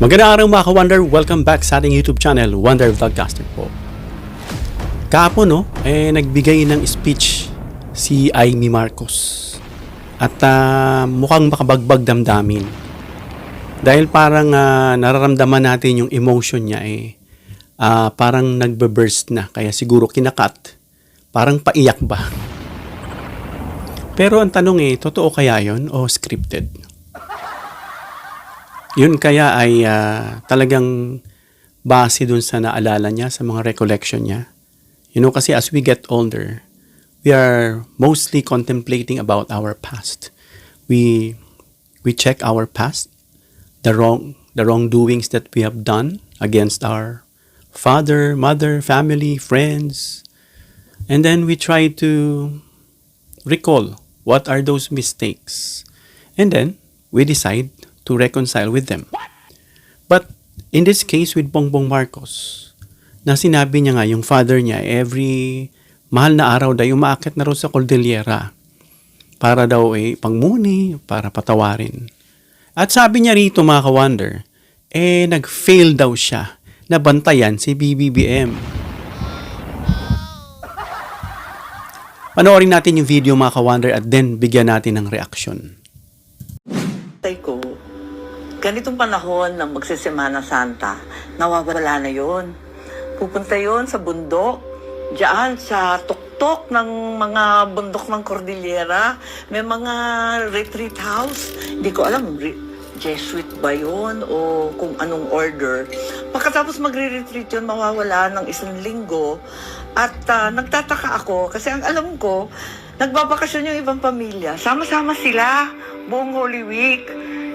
Magandang araw mga ka-Wonder, welcome back sa ating YouTube channel, Wonder Vlogcaster po. Kahapon nagbigay ng speech si Amy Marcos. At mukhang makabagbag damdamin. Dahil parang nararamdaman natin yung emotion niya parang nagbe-burst na, kaya siguro kinakat. Parang paiyak ba? Pero ang tanong totoo kaya yon o scripted? Yun kaya ay talagang base dun sa naalala niya, sa mga recollection niya. You know, kasi as we get older, we are mostly contemplating about our past. We check our past, the wrongdoings that we have done against our father, mother, family, friends. And then we try to recall what are those mistakes. And then we decide to reconcile with them. But in this case with Bongbong Marcos, na sinabi niya nga yung father niya every mahal na araw daw umaakit na raw sa Cordillera para daw pangmuni, para patawarin. At sabi niya rito mga ka-Wonder, nag-fail daw siya na bantayan si BBBM. Panoorin natin yung video mga ka-Wonder at then bigyan natin ng reaction. Ko, ganitong panahon ng magsisemana Santa, nawawala na yon. Pupunta yon sa bundok, diyan sa tuktok ng mga bundok ng Cordillera. May mga retreat house. Hindi ko alam, Jesuit ba yun o kung anong order. Pagkatapos magre-retreat yun, mawawala ng 1 linggo. At nagtataka ako kasi ang alam ko, nagbabakasyon yung ibang pamilya. Sama-sama sila buong Holy Week.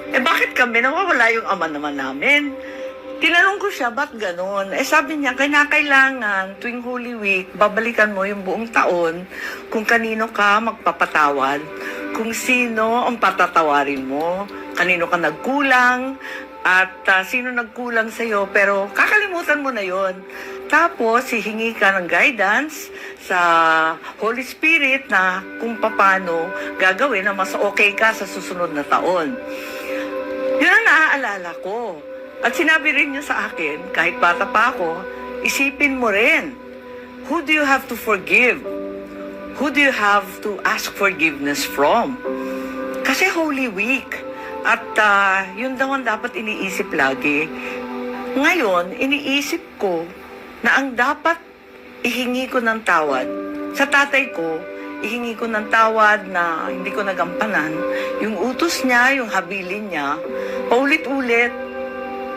Bakit kami? Nawawala yung ama naman namin. Tinanong ko siya, ba't ganon? Sabi niya, kailangan tuwing Holy Week, babalikan mo yung buong taon kung kanino ka magpapatawad, kung sino ang patatawarin mo, kanino ka nagkulang, at sino nagkulang sa'yo, pero kakalimutan mo na yon. Tapos, hihingi ka ng guidance sa Holy Spirit na kung paano gagawin na mas okay ka sa susunod na taon. Yun ang naaalala ko. At sinabi rin niya sa akin, kahit bata pa ako, isipin mo rin, who do you have to forgive? Who do you have to ask forgiveness from? Kasi Holy Week. At yun daw ang dapat iniisip lagi. Ngayon, iniisip ko na ang dapat ihingi ko ng tawad sa tatay ko, ihingi ko ng tawad na hindi ko nagampanan. Yung utos niya, yung habilin niya, paulit-ulit,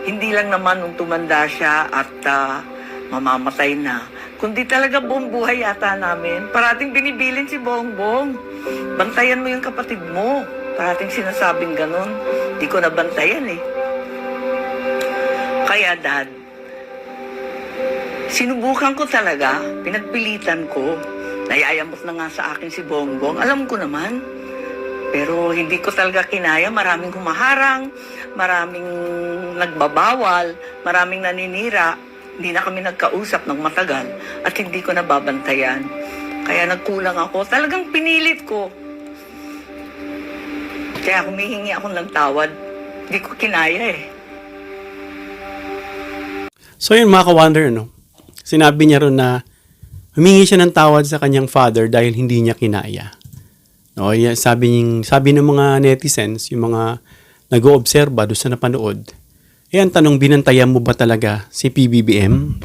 hindi lang naman nung tumanda siya at mamamatay na. Kundi talaga buong buhay yata namin. Parating binibilin si Bongbong. Bantayan mo yung kapatid mo. Parating sinasabing ganun. Di ko nabantayan Kaya Dad, sinubukan ko talaga, pinagpilitan ko. Nayayamot na nga sa akin si Bongbong. Alam ko naman. Pero hindi ko talaga kinaya. Maraming humaharang, maraming nagbabawal, maraming naninira. Hindi na kami nagkausap ng matagal at hindi ko nababantayan. Kaya nagkulang ako. Talagang pinilit ko. Kaya humihingi ako ng tawad. Hindi ko kinaya So yun mga ka-Wonder, sinabi niya ron na humingi siya ng tawad sa kanyang father dahil hindi niya kinaya. Sabi ng mga netizens, yung mga nag-oobserba doon sa napanood, ang tanong, binantayan mo ba talaga si PBBM?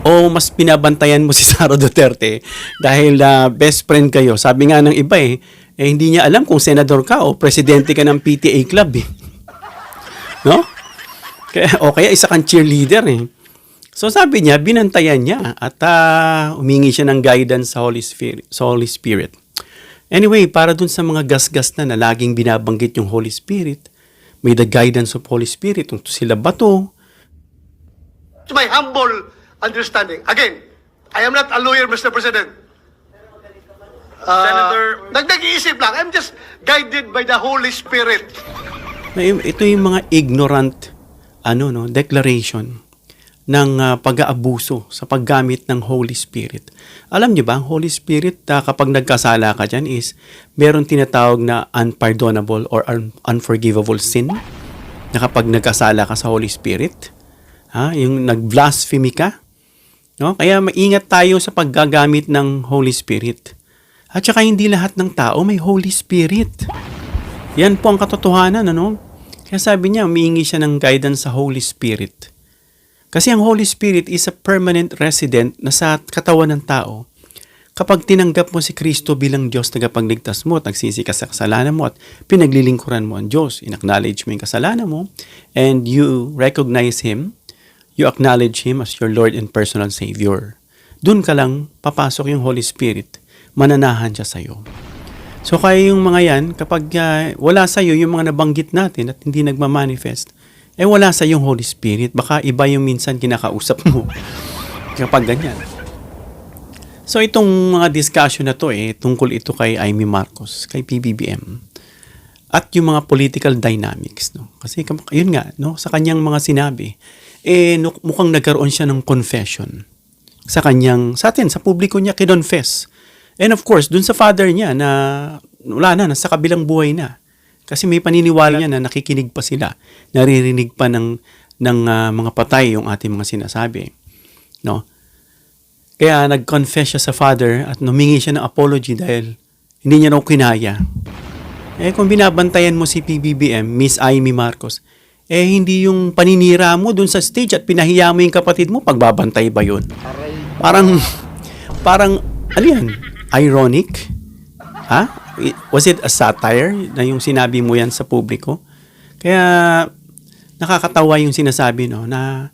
O mas pinabantayan mo si Sara Duterte dahil best friend kayo? Sabi nga ng iba hindi niya alam kung senador ka o presidente ka ng PTA club No? Kaya isa kang cheerleader So sabi niya, binantayan niya at humingi siya ng guidance sa Holy Spirit. Anyway, para dun sa mga gasgas na laging binabanggit yung Holy Spirit, may the guidance of Holy Spirit, kung sila bato. To my humble understanding, again, I am not a lawyer, Mr. President. Senator, nag-iisip lang. I'm just guided by the Holy Spirit. Ito yung mga ignorant declaration ng pag-aabuso sa paggamit ng Holy Spirit. Alam niyo ba, ang Holy Spirit, kapag nagkasala ka dyan meron tinatawag na unpardonable or unforgivable sin. na kapag nagkasala ka sa Holy Spirit, yung nag-blasphemy ka, no? Kaya maingat tayo sa paggagamit ng Holy Spirit. At saka hindi lahat ng tao may Holy Spirit. Yan po ang katotohanan, ano? Kaya sabi niya, humihingi siya ng guidance sa Holy Spirit. Kasi ang Holy Spirit is a permanent resident na sa katawan ng tao. Kapag tinanggap mo si Kristo bilang Diyos tagapagligtas mo at nagsisi ka sa kasalanan mo at pinaglilingkuran mo ang Diyos, in-acknowledge mo yung kasalanan mo, and you recognize Him, you acknowledge Him as your Lord and personal Savior. Doon ka lang papasok yung Holy Spirit, mananahan siya sa'yo. So kaya yung mga yan, kapag wala sa'yo yung mga nabanggit natin at hindi nagmamanifest, wala sa'yo yung Holy Spirit. Baka iba yung minsan kinakausap mo kapag ganyan. So itong mga discussion na to tungkol ito kay Amy Marcos, kay PBBM. At yung mga political dynamics, no? Kasi yun nga, no, sa kanyang mga sinabi, mukhang nagkaroon siya ng confession sa atin, sa publiko niya, kinonfess. And of course, dun sa father niya na wala na, nasa kabilang buhay na. Kasi may paniniwala niya na nakikinig pa sila, naririnig pa ng mga patay yung ating mga sinasabi. No? Kaya nag-confess siya sa father at humingi siya ng apology dahil hindi niya raw kinaya. Kung binabantayan mo si PBBM, Miss Amy Marcos, hindi yung paninira mo dun sa stage at pinahiya mo yung kapatid mo, pagbabantay ba yun? Parang, ano yan? Ironic? Was it a satire na yung sinabi mo yan sa publiko? Kaya, nakakatawa yung sinasabi, no, na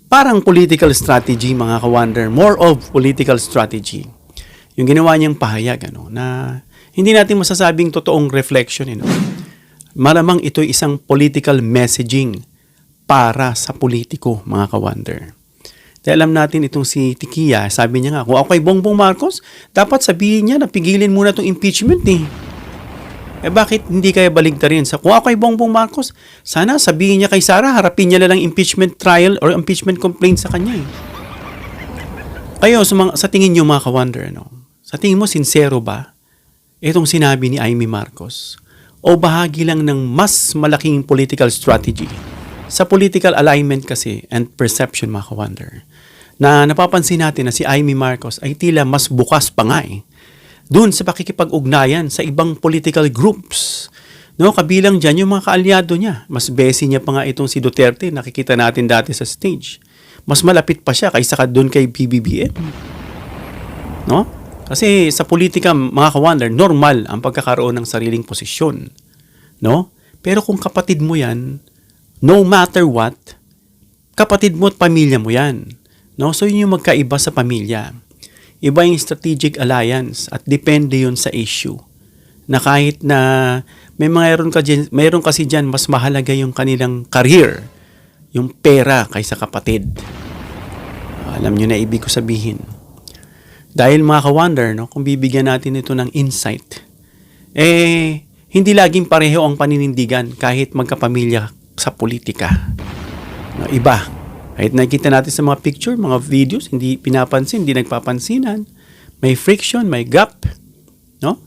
parang political strategy, mga ka-wonder, more of political strategy. Yung ginawa niyang pahayag, na hindi natin masasabing totoong reflection, malamang ito'y isang political messaging para sa politiko, mga ka-wonder. Dahil alam natin itong si Tikia, sabi niya nga, kung ako kay Bongbong Marcos, dapat sabihin niya na pigilin muna itong impeachment bakit hindi kaya baligtarin? Kung ako kay Bongbong Marcos, sana sabihin niya kay Sara, harapin niya lang impeachment trial or impeachment complaint sa kanya. Kayo, sa tingin niyo mga ka-wonder, sa tingin mo, sincero ba itong sinabi ni Amy Marcos? O bahagi lang ng mas malaking political strategy? Sa political alignment kasi and perception, mga ka-wonder, na napapansin natin na si Amy Marcos ay tila mas bukas pa nga doon sa pakikipag-ugnayan sa ibang political groups. No, kabilang dyan yung mga kaalyado niya. Mas besi niya pa nga itong si Duterte, nakikita natin dati sa stage. Mas malapit pa siya kaysa doon kay PBBM. No? Kasi sa politika, mga ka-wonder, normal ang pagkakaroon ng sariling posisyon. No? Pero kung kapatid mo yan, no matter what, kapatid mo at pamilya mo yan. No? So yun yung magkaiba sa pamilya. Iba yung strategic alliance at depende yun sa issue. Na kahit na mayroon kasi dyan mas mahalaga yung kanilang career, yung pera kaysa kapatid. Alam nyo na ibig ko sabihin. Dahil mga ka-wonder, kung bibigyan natin ito ng insight, hindi laging pareho ang paninindigan kahit magkapamilya sa politika. Iba. Kahit nakikita natin sa mga picture, mga videos, hindi pinapansin, hindi nagpapansinan. May friction, may gap. No?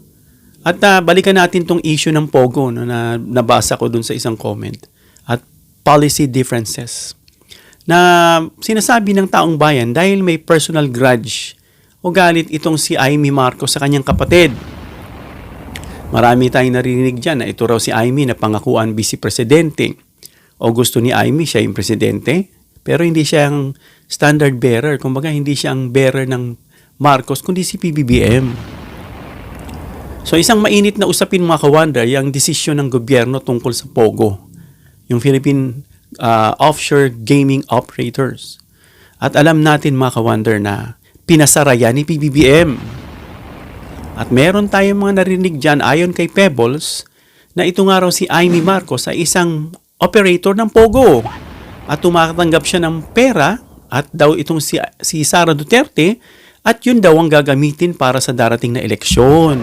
At balikan natin tong issue ng Pogo na nabasa ko dun sa isang comment. At policy differences. Na sinasabi ng taong bayan dahil may personal grudge o galit itong si Amy Marcos sa kanyang kapatid. Marami tayong narinig dyan na ito raw si Amy na pangakuan vice presidente. O gusto ni Amy siya yung presidente. Pero hindi siya ang standard bearer. Kumbaga, hindi siya ang bearer ng Marcos, kundi si PBBM. So, isang mainit na usapin mga ka-wonder, yung desisyon ng gobyerno tungkol sa Pogo. Yung Philippine Offshore Gaming Operators. At alam natin mga ka-wonder na pinasara yan ni PBBM. At meron tayong mga narinig dyan ayon kay Pebbles na ito nga raw si Amy Marcos ay isang operator ng Pogo. At tumatanggap siya ng pera at daw itong si Sara Duterte at yun daw ang gagamitin para sa darating na eleksyon.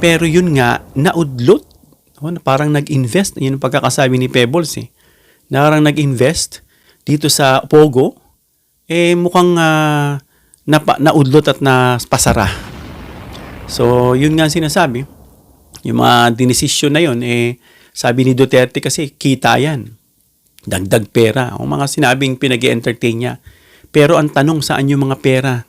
Pero yun nga, naudlot. Parang nag-invest. Yun ang pagkakasabi ni Pebbles. Parang nag-invest dito sa Pogo. Mukhang naudlot at napasara. So, yun nga sinasabi. Yung mga dinesisyon na yun, Sabi ni Duterte kasi, kita yan. Dagdag pera. O mga sinabing pinag-entertain niya. Pero ang tanong, saan yung mga pera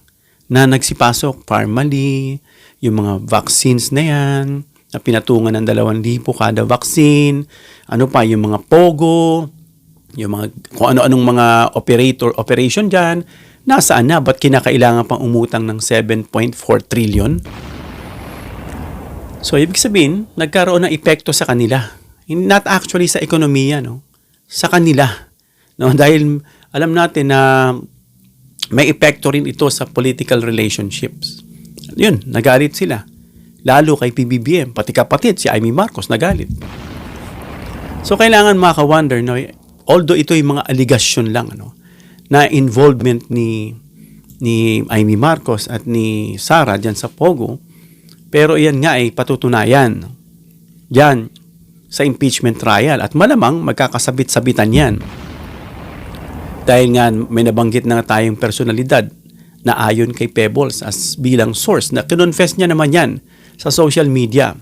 na nagsipasok? Pharmaly, yung mga vaccines na yan, na pinatungan ng 2,000 kada vaccine, ano pa, yung mga pogo, yung mga, kung ano-anong mga operation dyan, nasaan na? Ba't kinakailangan pang umutang ng 7.4 trillion? So, ibig sabihin, nagkaroon ng epekto sa kanila. Not actually sa ekonomiya, no? Sa kanila. No? Dahil alam natin na may epekto rin ito sa political relationships. Yun, nagalit sila. Lalo kay PBBM, pati kapatid, si Amy Marcos, nagalit. So, kailangan maka-wonder, no? Although ito yung mga allegation lang, ano, na involvement ni Amy Marcos at ni Sara dyan sa Pogo, pero yan nga ay patutunayan dyan sa impeachment trial at malamang magkakasabit-sabitan yan. Dahil nga may nabanggit na tayong personalidad na ayon kay Pebbles as bilang source na kinonfess niya naman yan sa social media.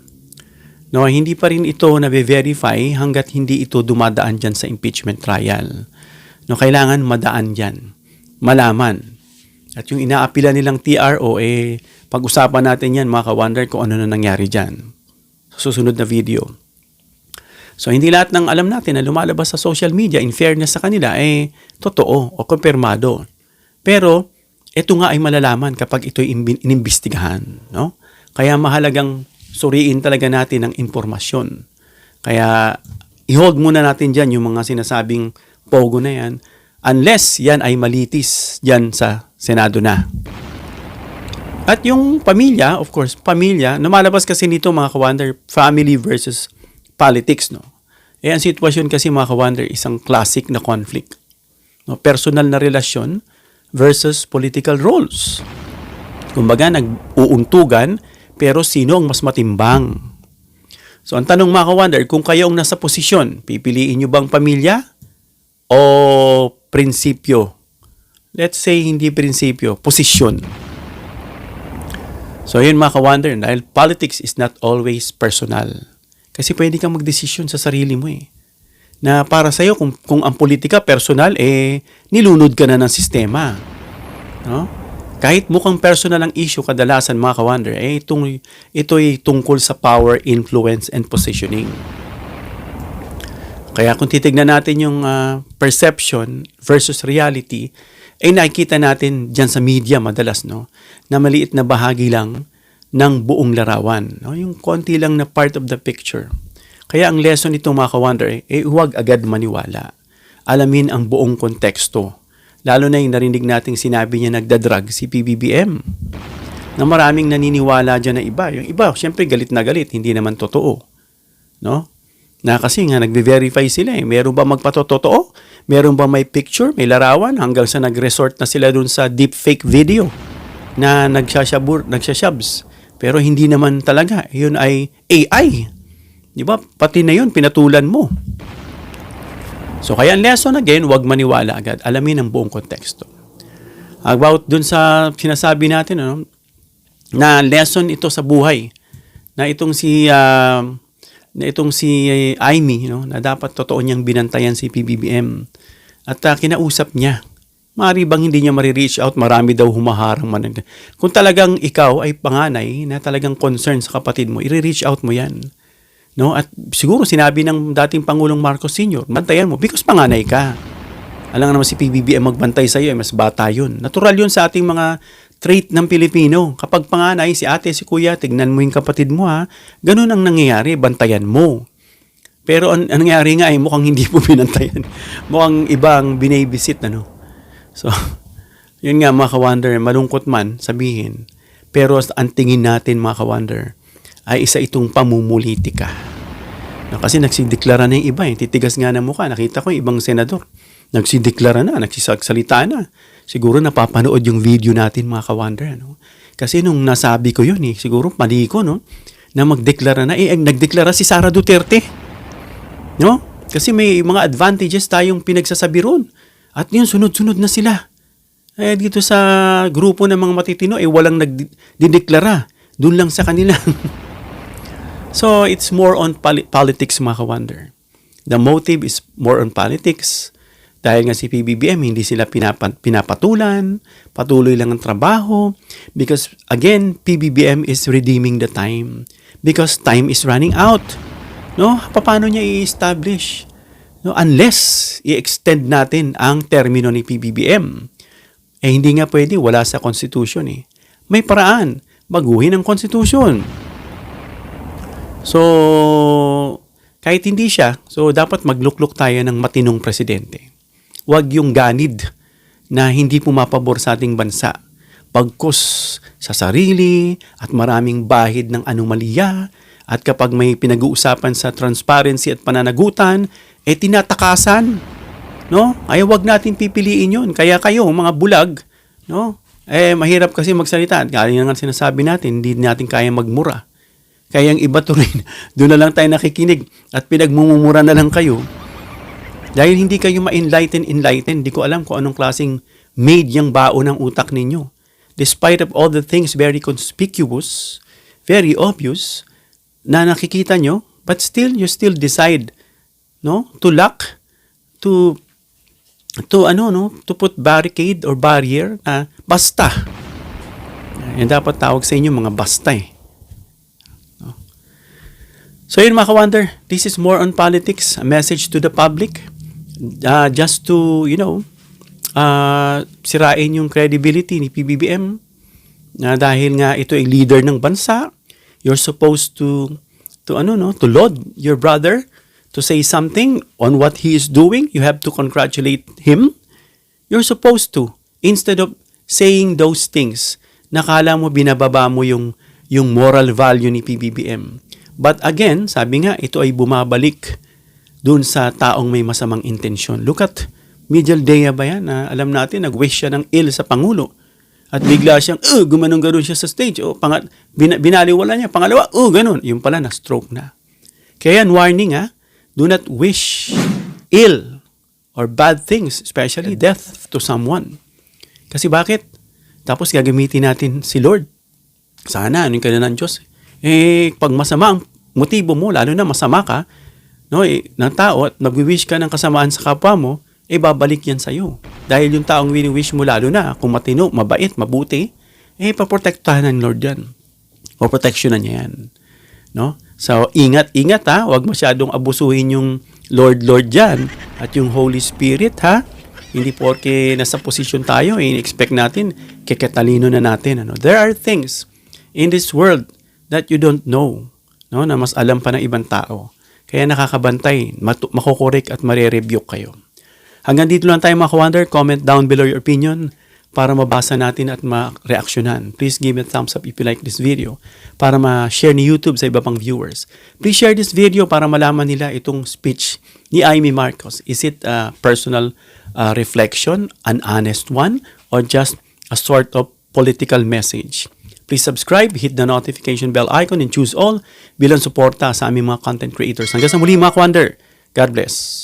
No, hindi pa rin ito na-verify hanggat hindi ito dumadaan dyan sa impeachment trial. No, kailangan madaan dyan. Malaman. At yung inaapila nilang TRO, pag-usapan natin yan, mga ka-wonder kung ano na nangyari dyan. Susunod na video. So, hindi lahat ng alam natin na lumalabas sa social media, in fairness sa kanila, totoo o kumpirmado. Pero, ito nga ay malalaman kapag ito'y inimbestigahan. No? Kaya mahalagang suriin talaga natin ang impormasyon. Kaya, i-hold muna natin dyan yung mga sinasabing pogo na yan, unless yan ay malitis dyan sa Senado na. At yung pamilya, of course, pamilya, lumalabas kasi nito mga ka-wonder, family versus politics, no? Ang sitwasyon kasi mga ka-wonder, isang classic na conflict. No? Personal na relasyon versus political roles. Kumbaga, nag-uuntugan, pero sino ang mas matimbang? So, ang tanong mga ka-wonder, kung kayo ang nasa posisyon, pipiliin nyo bang pamilya o prinsipyo? Let's say, hindi prinsipyo, posisyon. So, yun mga ka-wonder, dahil politics is not always personal. Kasi pwede kang magdesisyon sa sarili mo na para sa'yo, kung ang politika personal, nilunod ka na ng sistema. No? Kahit mukhang personal ang issue, kadalasan mga ka-wonder, ito'y tungkol sa power, influence, and positioning. Kaya kung titignan natin yung perception versus reality, nakikita natin dyan sa media madalas, no, na maliit na bahagi lang ng buong larawan. No? Yung konti lang na part of the picture. Kaya ang lesson nito mga ka-wonder, huwag agad maniwala. Alamin ang buong konteksto. Lalo na yung narinig nating sinabi niya nagdadrag si PBBM. Na maraming naniniwala dyan na iba. Yung iba, syempre galit na galit, hindi naman totoo. No? Na kasi nga nagbe-verify sila Meron ba magpatotoo? Meron ba may picture, may larawan hanggang sa nag-resort na sila dun sa deepfake video na nagsashabs. Pero hindi naman talaga. Yun ay AI. Di ba? Pati na yun, pinatulan mo. So, kaya ang lesson again, huwag maniwala agad. Alamin ang buong konteksto. About dun sa sinasabi natin, na lesson ito sa buhay. Na itong si Amy, na dapat totoo niyang binantayan si PBBM. At kinausap niya. Maaari bang hindi niya ma-reach out? Marami daw humaharang man. Kung talagang ikaw ay panganay na talagang concern sa kapatid mo, i-reach out mo yan. No? At siguro sinabi ng dating Pangulong Marcos Sr., bantayan mo because panganay ka. Alam naman si PBBM magbantay sa iyo, mas bata yun. Natural yun sa ating mga trait ng Pilipino. Kapag panganay, si ate, si kuya, tignan mo yung kapatid mo ha. Ganun ang nangyayari, bantayan mo. Pero ang nangyayari nga ay mukhang hindi po binantayan. Mukhang ibang binabisit, So, yun nga mga ka-wonder, malungkot man sabihin. Pero ang tingin natin mga ka-wonder, ay isa itong pamumulitika. Kasi nagsideklara na yung iba. Titigas nga ng mukha. Nakita ko yung ibang senador. Nagsideklara na, nagsisagsalita na. Siguro napapanood yung video natin mga ka-wonder. Kasi nung nasabi ko yun, siguro mali ko, na magdeklara na. Nagdeklara si Sara Duterte. No? Kasi may mga advantages tayong pinagsasabi ron. At yun, sunod-sunod na sila. Dito sa grupo ng mga matitino, walang nagdideklara. Doon lang sa kanila. So, it's more on politics, mga ka-wonder. The motive is more on politics. Dahil nga si PBBM, hindi sila pinapatulan, patuloy lang ang trabaho. Because, again, PBBM is redeeming the time. Because time is running out. No? Paano niya i-establish? No? Unless i-extend natin ang termino ni PBBM. Eh, hindi nga pwede, wala sa Constitution eh. May paraan, baguhin ang Constitution. So, kahit hindi siya, so dapat maglukluk tayo ng matinong presidente. Huwag yung ganid na hindi pumapabor sa ating bansa. Pagkus sa sarili at maraming bahid ng anomalya at kapag may pinag-uusapan sa transparency at pananagutan, eh tinatakasan. No? Ay wag natin pipiliin yun. Kaya kayo, mga bulag, no? Eh mahirap kasi magsalita. Kaya nga sinasabi natin, hindi natin kaya magmura. Kaya yung iba to rin, doon na lang tayo nakikinig at pinagmumura na lang kayo. Dahil hindi kayo ma-enlighten, hindi ko alam kung anong klaseng made yung bao ng utak ninyo. Despite of all the things very conspicuous, very obvious, na nakikita nyo, but still, you still decide, no, to lock, to put barricade or barrier na basta. Yan dapat tawag sa inyo mga basta eh. No? So yun mga ka-wonder, this is more on politics, a message to the public, just to, sirain yung credibility ni PBBM, dahil nga ito ay leader ng bansa. You're supposed to laud your brother, to say something on what he is doing. You have to congratulate him. You're supposed to, instead of saying those things, nakala mo binababa mo yung moral value ni PBBM. But again, sabi nga, ito ay bumabalik dun sa taong may masamang intensyon. Look at Mijal Dea ba yan? Alam natin, nag-wish siya ng ill sa Pangulo. At bigla siyang, gumanong-ganon siya sa stage. Binaliwala niya. Pangalawa, ganon. Yung pala, na-stroke na. Kaya yan, warning do not wish ill or bad things, especially death to someone. Kasi bakit? Tapos gagamitin natin si Lord. Sana, anong kanya ng Diyos? Pag masama ang motibo mo, lalo na masama ka, ng tao at mag-wish ka ng kasamaan sa kapwa mo, babalik yan sa'yo. Dahil yung taong wini-wish mo, lalo na kung matino, mabait, mabuti, paprotektahan ng Lord yan. O proteksyonan niya yan. No? So, ingat, huwag masyadong abusuhin yung Lord dyan at yung Holy Spirit, Hindi porke nasa posisyon tayo, expect natin, kikatalino na natin. There are things in this world that you don't know, na mas alam pa ng ibang tao. Kaya nakakabantay, makukorek at marerebuke kayo. Hanggang dito lang tayo mga ka-wonder. Comment down below your opinion para mabasa natin at ma-reaksyonan. Please give it a thumbs up if you like this video para ma-share ni YouTube sa iba pang viewers. Please share this video para malaman nila itong speech ni Amy Marcos. Is it a personal reflection, an honest one, or just a sort of political message? Please subscribe, hit the notification bell icon, and choose all bilang suporta sa aming mga content creators. Hanggang sa muli mga ka-wonder. God bless.